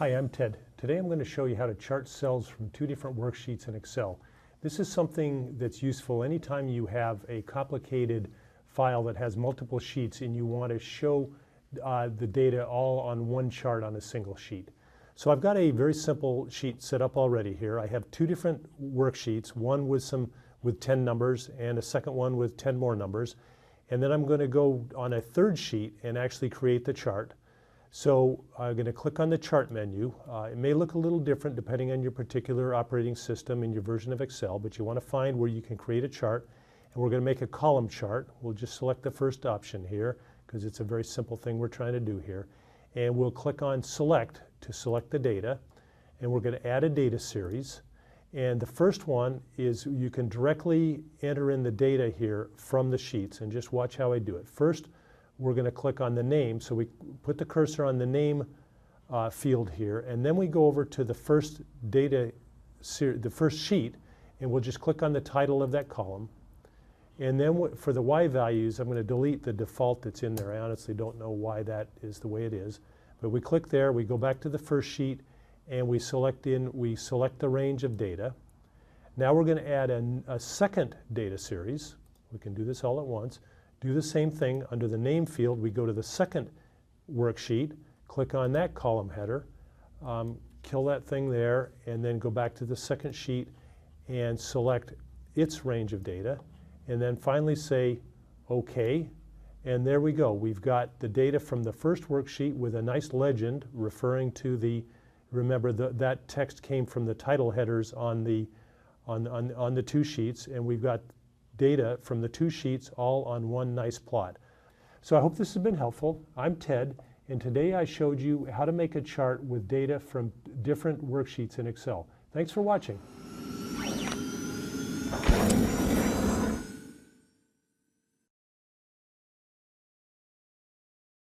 Hi, I'm Ted. Today I'm going to show you how to chart cells from two different worksheets in Excel. This is something that's useful anytime you have a complicated file that has multiple sheets and you want to show the data all on one chart on a single sheet. So I've got a very simple sheet set up already here. I have two different worksheets, one with 10 numbers and a second one with 10 more numbers. And then I'm going to go on a third sheet and actually create the chart. So I'm going to click on the chart menu. It may look a little different depending on your particular operating system and your version of Excel, but you want to find where you can create a chart. And we're going to make a column chart. We'll just select the first option here because it's a very simple thing we're trying to do here. And we'll click on Select to select the data. And we're going to add a data series. And the first one is you can directly enter in the data here from the sheets, and just watch how I do it. First, we're going to click on the name. So we put the cursor on the name field here, and then we go over to the first the first sheet, and we'll just click on the title of that column. And then for the Y values, I'm going to delete the default that's in there. I honestly don't know why that is the way it is. But we click there, we go back to the first sheet, and we select the range of data. Now we're going to add a second data series. We can do this all at once. Do the same thing under the name field. We go to the second worksheet, click on that column header, kill that thing there, and then go back to the second sheet and select its range of data, and then finally say OK. And there we go. We've got the data from the first worksheet with a nice legend referring to the, remember that text came from the title headers on the two sheets, and we've got data from the two sheets all on one nice plot. So I hope this has been helpful. I'm Ted, and today I showed you how to make a chart with data from different worksheets in Excel. Thanks for watching.